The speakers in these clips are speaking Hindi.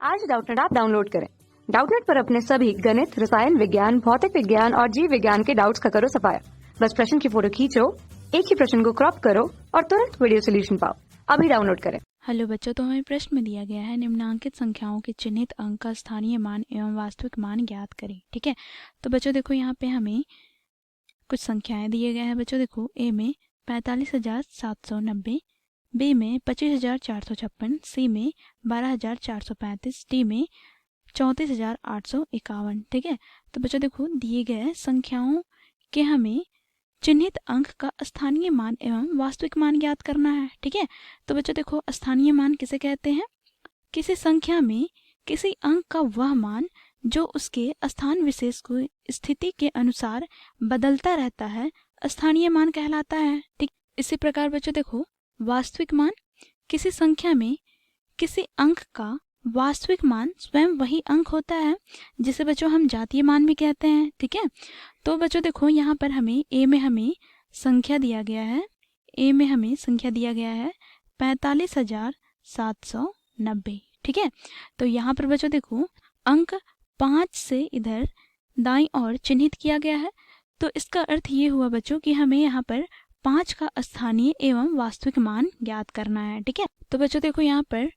आज डाउटनेट ऐप डाउनलोड करें। डाउटनेट पर अपने सभी गणित, रसायन विज्ञान, भौतिक विज्ञान और जीव विज्ञान के डाउट्स का करो सफाया। बस प्रश्न की फोटो खींचो, एक ही प्रश्न को क्रॉप करो और तुरंत वीडियो सोल्यूशन पाओ। अभी डाउनलोड करें। हेलो बच्चों, तो हमें प्रश्न में दिया गया है निम्नांकित संख्याओं के चिन्हित अंक का स्थानीय मान एवं वास्तविक मान ज्ञात करें। ठीक है, तो बच्चों देखो यहाँ पे हमें कुछ संख्याएं दिए गए हैं। बच्चों देखो, ए में 45,790, बी में 25,456, सी में 12,435, डी में 34,851। ठीक है, तो बच्चों देखो दिए गए संख्याओं के हमें चिन्हित अंक का स्थानीय मान एवं वास्तविक मान ज्ञात करना है। ठीक है, तो बच्चों देखो स्थानीय मान किसे कहते हैं? किसी संख्या में किसी अंक का वह मान जो उसके स्थान विशेष को स्थिति के अनुसार बदलता रहता है, स्थानीय मान कहलाता है। ठीक, इसी प्रकार बच्चों देखो वास्तविक मान किसी संख्या में किसी अंक का वास्तविक मान स्वयं वही अंक होता है जिसे बच्चों हम जातीय मान भी कहते हैं। ठीक है, तो बच्चों देखो यहाँ पर हमें ए में हमें संख्या दिया गया है, ए में हमें संख्या दिया गया है 45,790। ठीक है, तो यहाँ पर बच्चों देखो अंक 5 से इधर दाईं ओर चिन्हित किया गया है। तो इसका अर्थ ये हुआ बच्चों कि हमें यहाँ पर 5 का स्थानीय एवं वास्तविक मान ज्ञात करना है। ठीक है, तो बच्चों देखो यहाँ पर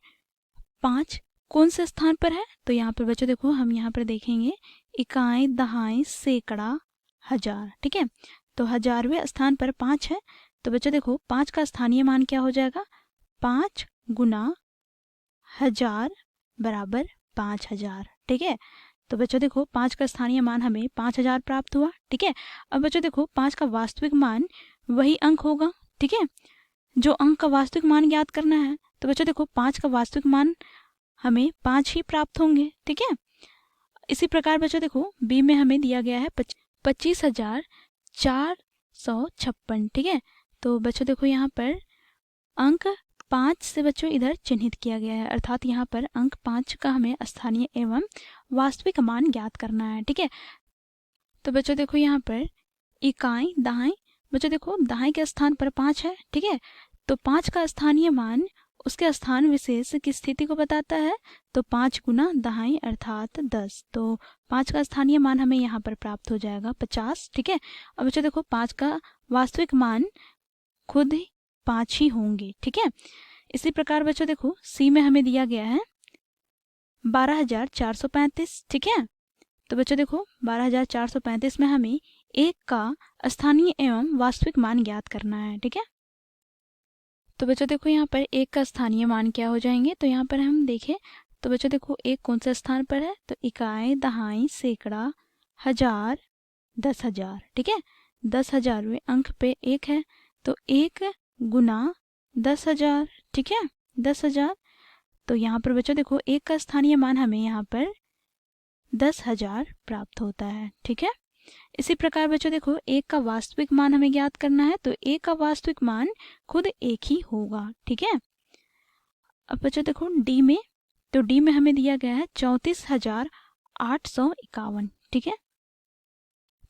5 कौन से स्थान पर है? तो यहाँ पर बच्चों देखो हम यहाँ पर देखेंगे इकाई, दहाई, सैकड़ा, हजार। ठीक है, तो 1000वें स्थान पर 5 है। तो बच्चों देखो 5 का स्थानीय मान क्या हो जाएगा? 5 गुना 1000 बराबर 5000। ठीक है, तो बच्चों देखो 5 का स्थानीय मान हमें 5000 प्राप्त हुआ। ठीक है, अब बच्चों देखो 5 का वास्तविक मान वही अंक होगा। ठीक है, जो अंक का वास्तविक मान ज्ञात करना है। तो बच्चों देखो 5 का वास्तविक मान हमें 5 ही प्राप्त होंगे। ठीक है, इसी प्रकार बच्चों देखो बी में हमें दिया गया है 25,456। ठीक है, तो बच्चों देखो यहाँ पर अंक 5 से बच्चों इधर चिन्हित किया गया है, अर्थात यहाँ पर अंक 5 का हमें स्थानीय एवं वास्तविक मान ज्ञात करना है। ठीक है, तो बच्चों देखो यहाँ पर इकाई, दहाई, बच्चों देखो दहाई के स्थान पर 5 है। ठीक है, तो 5 का स्थानीय मान उसके स्थान विशेष की स्थिति को बताता है। तो 5 गुना दहाई अर्थात 10। तो 5 का स्थानीय मान हमें यहाँ पर प्राप्त हो जाएगा 50। ठीक है, अब बच्चों देखो 5 का वास्तविक मान खुद 5 ही होंगे। ठीक है, इसी प्रकार बच्चों देखो सी में हमें दिया गया है 12,435। ठीक है, तो बच्चों देखो 12,435 में हमें 1 का स्थानीय एवं वास्तविक मान ज्ञात करना है। ठीक है, तो बच्चों देखो यहाँ पर 1 का स्थानीय मान क्या हो जाएंगे? तो यहाँ पर हम देखें तो बच्चों देखो 1 कौन से स्थान पर है? तो इकाई, दहाई, सैकड़ा, हजार, 10,000। ठीक है, 10,000वें अंक पे 1 है, तो 1 गुना 10,000। ठीक है, 10,000। तो यहाँ पर बच्चों देखो 1 का स्थानीय मान हमें यहाँ पर 10,000 प्राप्त होता है। ठीक है, इसी प्रकार बच्चों देखो 1 का वास्तविक मान हमें ज्ञात करना है। तो 1 का वास्तविक मान खुद 1 ही होगा। ठीक है, अब बच्चों देखो डी में, तो डी में हमें दिया गया है 34,851। ठीक है,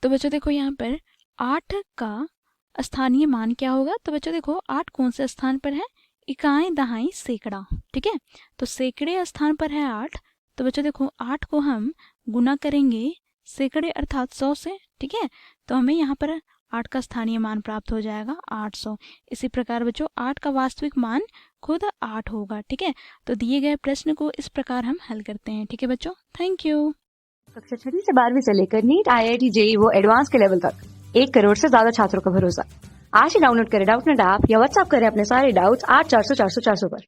तो बच्चों देखो यहाँ पर 8 का स्थानीय मान क्या होगा? तो बच्चों देखो 8 कौन से स्थान पर है? इकाई, दहाई, सैकड़ा। ठीक है, तो सैकड़े स्थान पर है 8। तो बच्चों देखो 8 को हम गुना करेंगे सैकड़े अर्थात 100 से। ठीक है, तो हमें यहाँ पर 8 का स्थानीय मान प्राप्त हो जाएगा 800। इसी प्रकार बच्चों 8 का वास्तविक मान खुद 8 होगा। ठीक है, तो दिए गए प्रश्न को इस प्रकार हम हल करते हैं। ठीक है बच्चों, थैंक यू। कक्षा 6 से 12वीं से लेकर नीट, IIT, JEE वो एडवांस के लेवल तक 1 करोड़ से ज्यादा छात्रों का भरोसा। आज ही डाउनलोड करें डाउटनेट ऐप या व्हाट्सएप करें अपने सारे डाउट्स 8400 400 400 पर।